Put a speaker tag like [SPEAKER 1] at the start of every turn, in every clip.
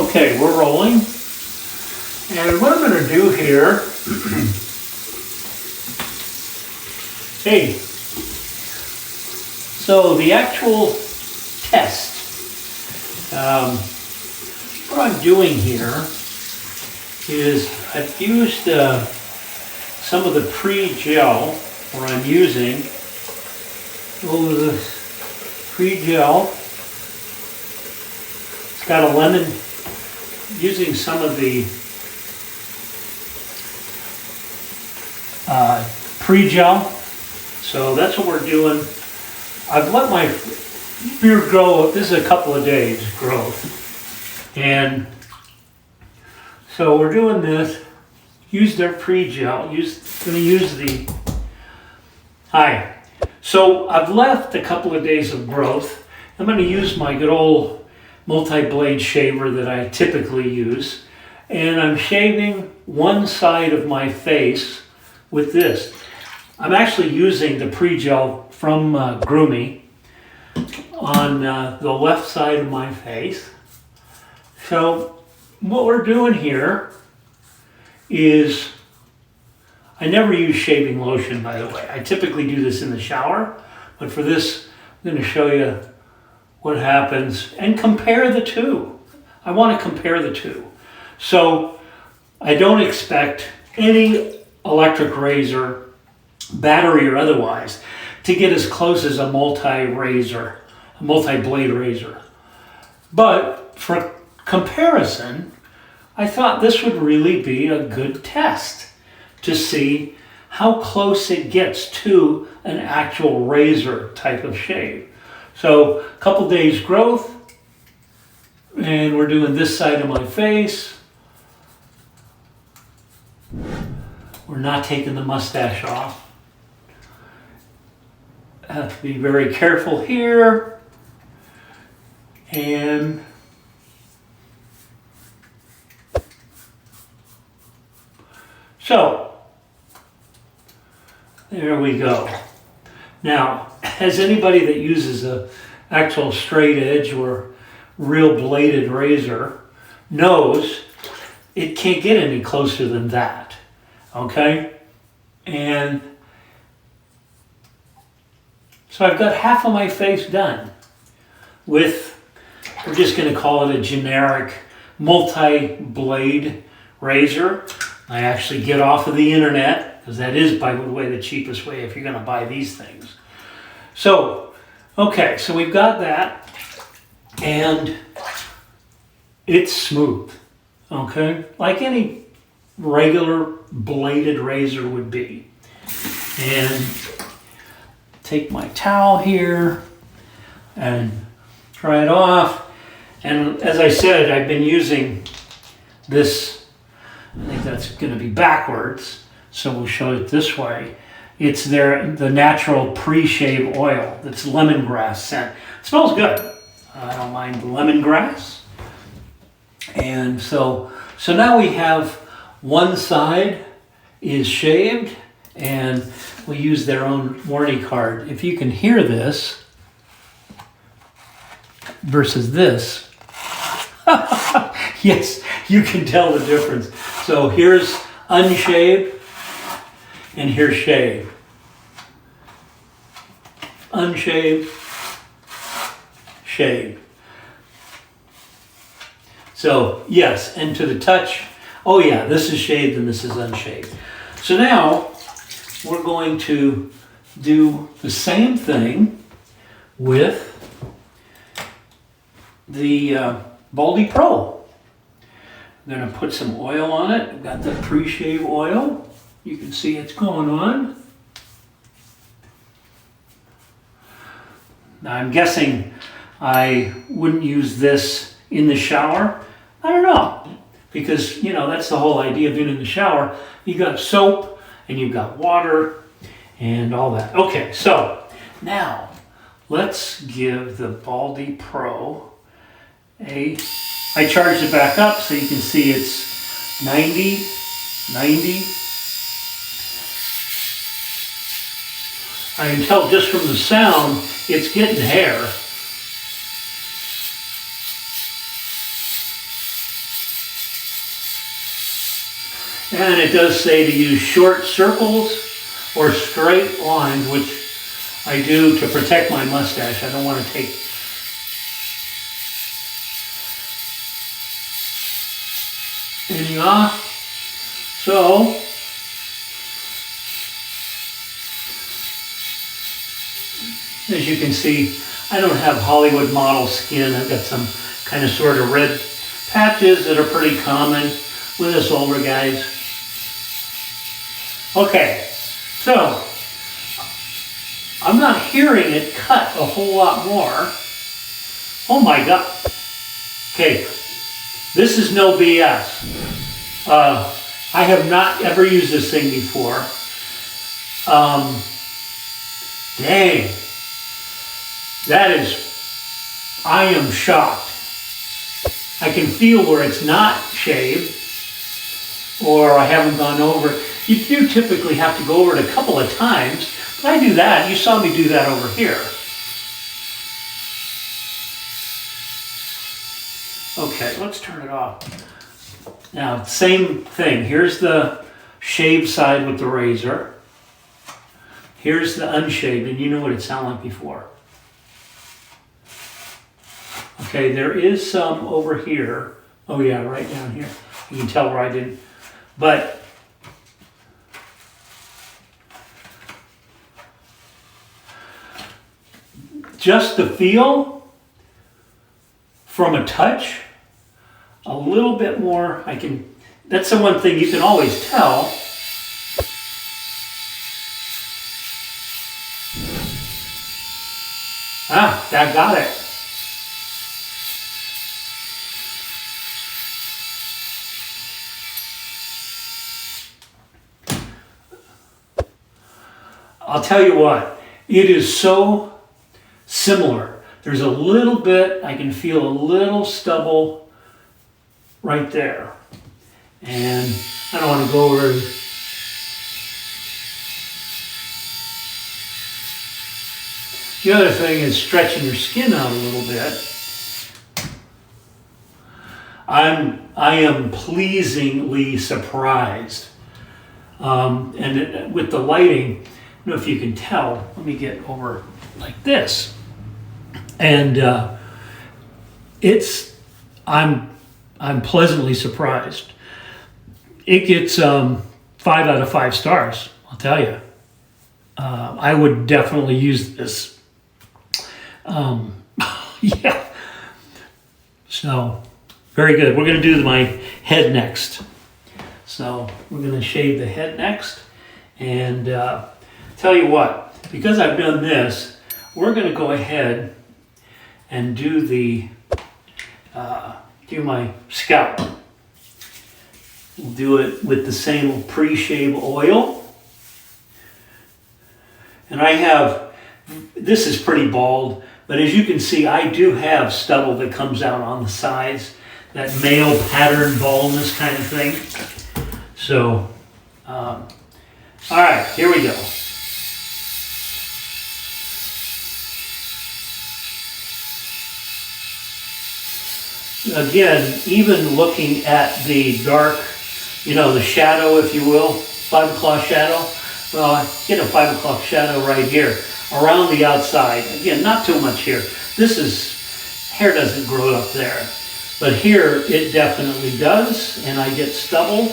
[SPEAKER 1] Okay, we're rolling. And what I'm going to do here, hey, so the actual test, what I'm doing here is I've used some of the pre-gel, where I'm using this pre-gel. It's got a lemon, using some of the pre-gel. So that's what we're doing. I've let my beard grow, this is a couple of days growth. And so we're doing this, use their pre-gel, gonna use the, hi. So I've left a couple of days of growth. I'm gonna use my good old multi-blade shaver that I typically use. And I'm shaving one side of my face with this. I'm actually using the pre-gel from Groomie on the left side of my face. So what we're doing here is, I never use shaving lotion, by the way. I typically do this in the shower, but for this, I'm going to show you what happens and compare the two. I want to compare the two. So I don't expect any electric razor, battery or otherwise, to get as close as a multi-blade razor. But for comparison, I thought this would really be a good test to see how close it gets to an actual razor type of shave. So a couple days growth, and we're doing this side of my face. We're not taking the mustache off. I have to be very careful here. And so, there we go. Now, as anybody that uses a actual straight edge or real bladed razor knows, it can't get any closer than that, okay? And so I've got half of my face done with, we're just gonna call it a generic multi-blade razor. I actually get off of the internet, because that is, by the way, the cheapest way if you're going to buy these things. So, okay, so we've got that, and it's smooth, okay? Like any regular bladed razor would be. And take my towel here and dry it off. And as I said, I've been using this, I think that's going to be backwards, so we'll show it this way. It's the natural pre-shave oil that's lemongrass scent. It smells good. I don't mind lemongrass. And so now we have one side is shaved, and we use their own warranty card. If you can hear this versus this, yes, you can tell the difference. So here's unshaved and here's shaved. Unshaved, shaved. So yes, and to the touch, oh yeah, this is shaved and this is unshaved. So now we're going to do the same thing with the BaldiePro. I'm going to put some oil on it. I've got the pre-shave oil. You can see it's going on. Now I'm guessing I wouldn't use this in the shower. I don't know, because you know that's the whole idea of being in the shower. You got soap and you've got water and all that. Okay, so now let's give the BaldiePro I charged it back up so you can see it's 90. I can tell just from the sound, it's getting hair. And it does say to use short circles or straight lines, which I do to protect my mustache. I don't want to take any off. So, as you can see, I don't have Hollywood model skin. I've got some kind of sort of red patches that are pretty common with us older guys. Okay, so I'm not hearing it cut a whole lot more. Oh my God. Okay, this is no BS. I have not ever used this thing before. Dang. That is, I am shocked. I can feel where it's not shaved or I haven't gone over it. You do typically have to go over it a couple of times, but I do that. You saw me do that over here. Okay, let's turn it off. Now, same thing. Here's the shaved side with the razor. Here's the unshaved, and you know what it sounded like before. Okay, there is some over here. Oh yeah, right down here. You can tell where I didn't. But just the feel from a touch, a little bit more. That's the one thing you can always tell. Ah, that got it. I'll tell you what, it is so similar. There's a little bit, I can feel a little stubble right there. And I don't want to go over. The other thing is stretching your skin out a little bit. I am pleasingly surprised. And with the lighting, I don't know if you can tell. Let me get over like this. And I'm pleasantly surprised. It gets 5 out of 5 stars, I'll tell you. I would definitely use this. Yeah. So, very good. We're going to do my head next. So, we're going to shave the head next. And tell you what, because I've done this, we're going to go ahead and do my scalp. We'll do it with the same pre-shave oil. And this is pretty bald, but as you can see, I do have stubble that comes out on the sides, that male pattern baldness kind of thing. So, all right, here we go. Again, even looking at the dark, the shadow, if you will, 5 o'clock shadow. Well, I get a 5 o'clock shadow right here, around the outside. Again, not too much here. Hair doesn't grow up there. But here, it definitely does, and I get stubble,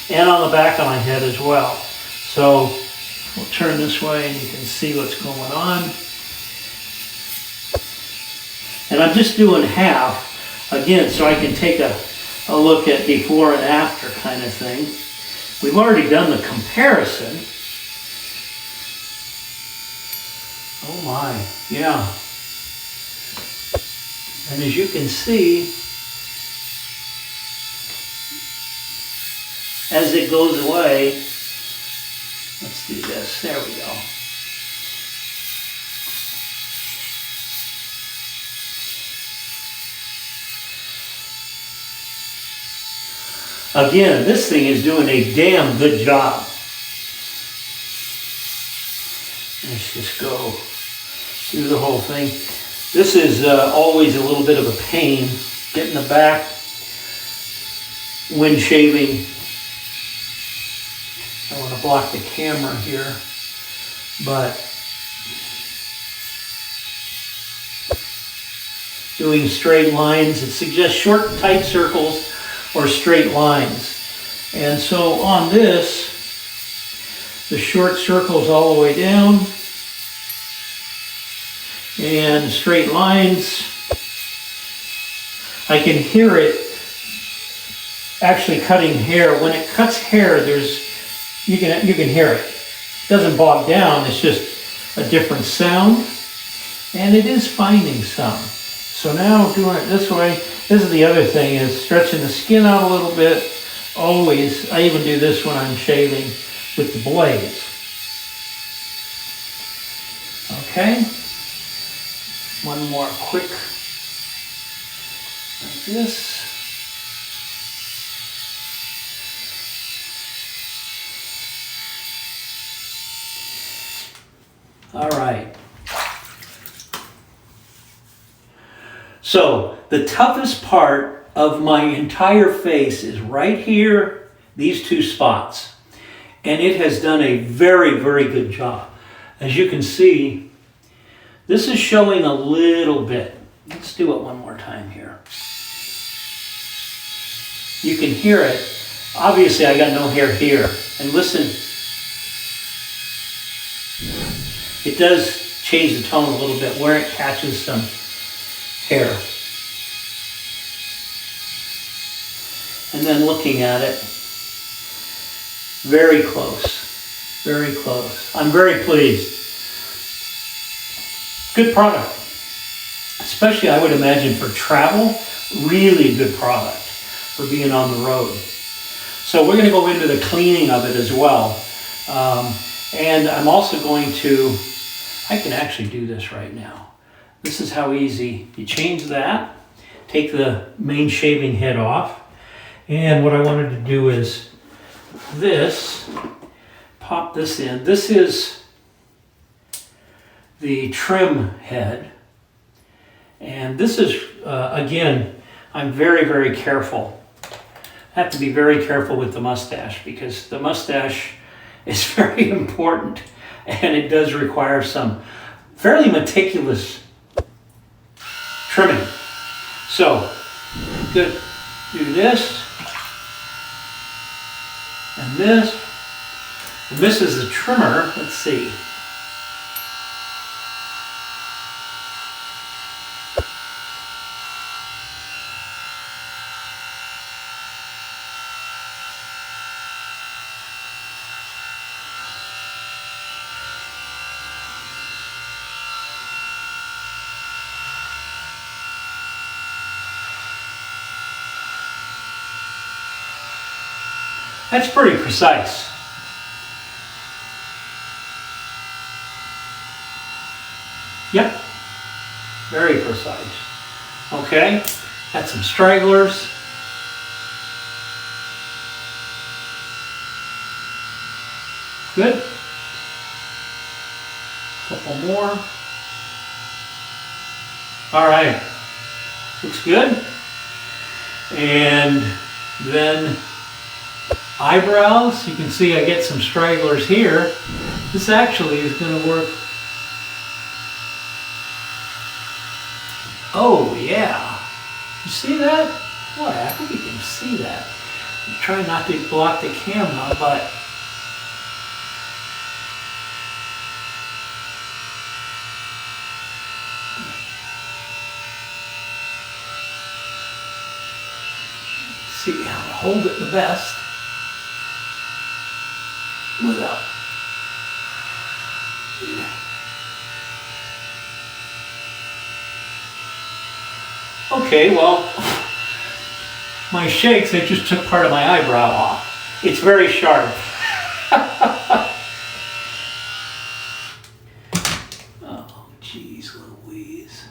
[SPEAKER 1] and on the back of my head as well. So, we'll turn this way, and you can see what's going on. And I'm just doing half, again, so I can take a look at before and after kind of thing. We've already done the comparison. Oh my, yeah. And as you can see, as it goes away, let's do this, there we go. Again, this thing is doing a damn good job. Let's just go through the whole thing. This is always a little bit of a pain, getting the back when shaving don't want to block the camera here, but doing straight lines, it suggests short, tight circles or straight lines. And so on this, the short circles all the way down, and straight lines. I can hear it actually cutting hair. When it cuts hair, you can hear it. It doesn't bog down, it's just a different sound, and it is finding some. So now doing it this way, this is the other thing, is stretching the skin out a little bit. Always, I even do this when I'm shaving with the blades. Okay, one more quick, like this. All right. So the toughest part of my entire face is right here, these two spots. And it has done a very, very good job. As you can see, this is showing a little bit. Let's do it one more time here. You can hear it. Obviously, I got no hair here. And listen, it does change the tone a little bit where it catches some hair. And then looking at it, very close, very close. I'm very pleased. Good product, especially I would imagine for travel, really good product for being on the road. So we're going to go into the cleaning of it as well. And I'm also going to, I can actually do this right now. This is how easy. You change that, take the main shaving head off, and what I wanted to do is this, pop this in. This is the trim head, and this is, again, I'm very, very careful. I have to be very careful with the mustache because the mustache is very important and it does require some fairly meticulous trimming. So, good. Do this and this. And this is the trimmer. Let's see. That's pretty precise. Yep, very precise. Okay, got some stragglers. Good. Couple more. All right, looks good. And then eyebrows, you can see I get some stragglers here. This actually is going to work. Oh yeah, you see that? Boy, I hope you can see that. I'm trying not to block the camera, but see how to hold it the best without. Okay, well, my shakes, I just took part of my eyebrow off. It's very sharp. Oh, geez Louise.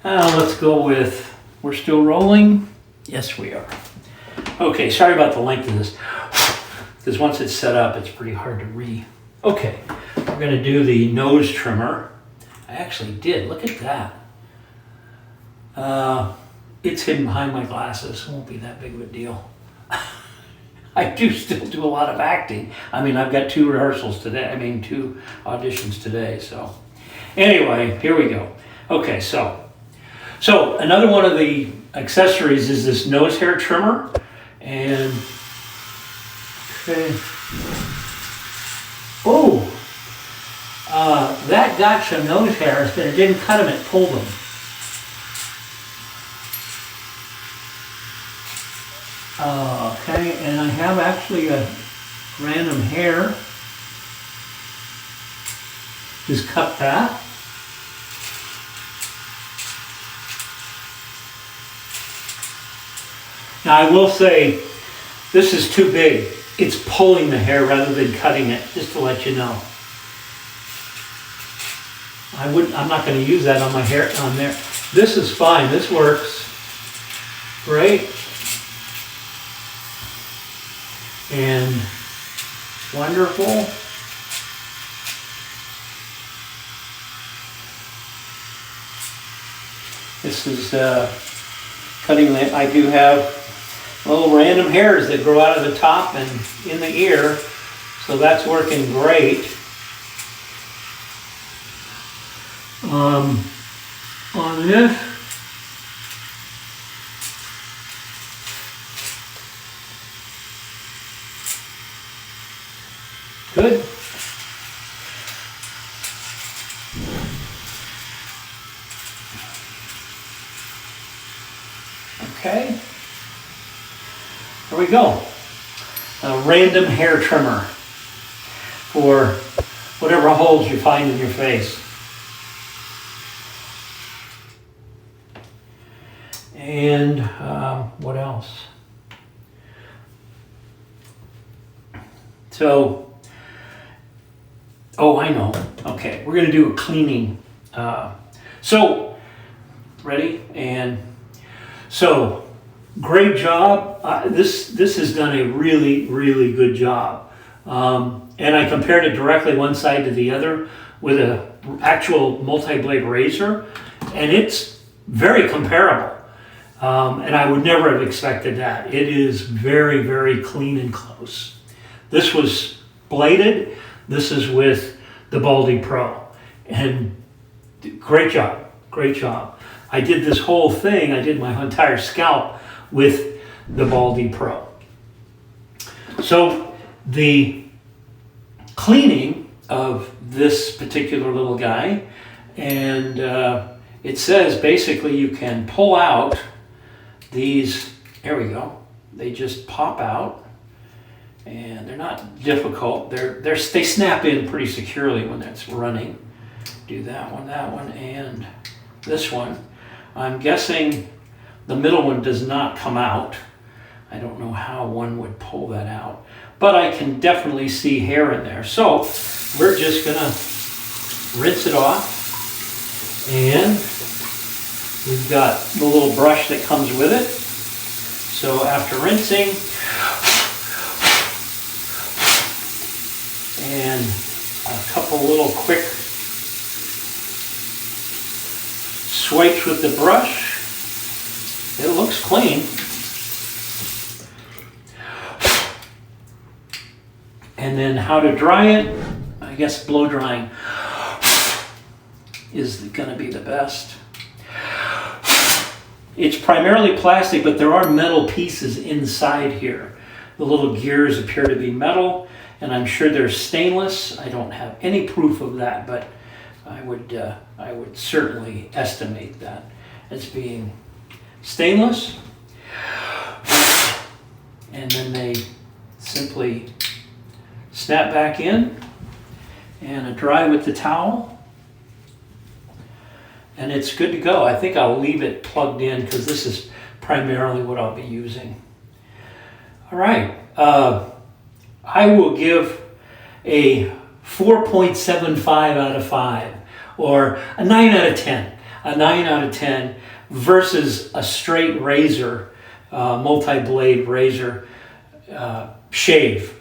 [SPEAKER 1] Let's go with, we're still rolling? Yes, we are. Okay, sorry about the length of this, because once it's set up, it's pretty hard to Okay, we're gonna do the nose trimmer. I actually did, look at that. It's hidden behind my glasses, it won't be that big of a deal. I do still do a lot of acting. I mean, I've got 2 rehearsals today, 2 auditions today, so. Anyway, here we go. Okay, so another one of the accessories is this nose hair trimmer. And, okay. Oh, that got some nose hairs, but it didn't cut them, it pulled them. Okay, and I have actually a random hair. Just cut that. Now I will say, this is too big. It's pulling the hair rather than cutting it, just to let you know. I'm not going to use that on my hair on there. This is fine, this works great. And wonderful. This is cutting the, I do have little random hairs that grow out of the top and in the ear, so that's working great. On this, good. Okay. There we go. A random hair trimmer for whatever holes you find in your face. And what else? So, oh, I know. Okay, we're going to do a cleaning. So, ready? And so, great job. This has done a really, really good job. And I compared it directly one side to the other with an actual multi-blade razor, and it's very comparable. And I would never have expected that. It is very, very clean and close. This was bladed. This is with the BaldiePro. And great job, great job. I did this whole thing, I did my entire scalp with the BaldiePro. So the cleaning of this particular little guy, and it says basically you can pull out these, there we go, they just pop out, and they're not difficult. They snap in pretty securely when that's running. Do that one, and this one. I'm guessing the middle one does not come out. I don't know how one would pull that out, but I can definitely see hair in there. So we're just gonna rinse it off, and we've got the little brush that comes with it. So after rinsing, and a couple little quick swipes with the brush, it looks clean. And then how to dry it, I guess blow drying is gonna be the best. It's primarily plastic, but there are metal pieces inside here. The little gears appear to be metal, and I'm sure they're stainless. I don't have any proof of that, but I would certainly estimate that as being stainless. And then they simply snap back in and dry with the towel. And it's good to go. I think I'll leave it plugged in because this is primarily what I'll be using. All right. I will give a 4.75 out of 5 or a 9 out of 10. a 9 out of 10 versus a straight razor, multi-blade razor shave.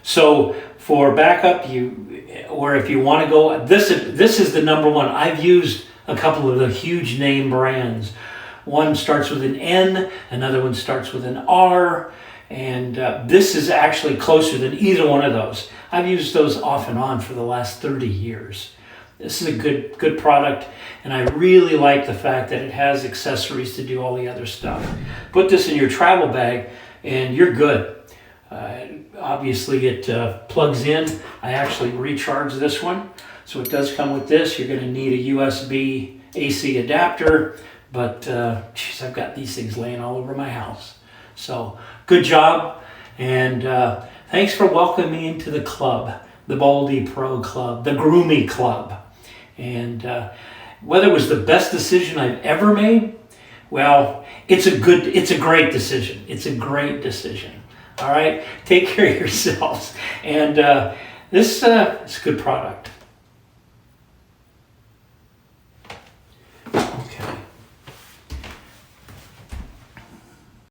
[SPEAKER 1] So for backup, or if you want to go, this is the number one. I've used a couple of the huge name brands. One starts with an N, another one starts with an R, and this is actually closer than either one of those. I've used those off and on for the last 30 years. This is a good product, and I really like the fact that it has accessories to do all the other stuff. Put this in your travel bag, and you're good. Obviously, it plugs in. I actually recharge this one, so it does come with this. You're going to need a USB AC adapter, but geez, I've got these things laying all over my house. So good job, and thanks for welcoming me into the club, the BaldiePro Club, the Groomie Club. And whether it was the best decision I've ever made, well, it's a great decision. It's a great decision. All right, take care of yourselves, and this is a good product.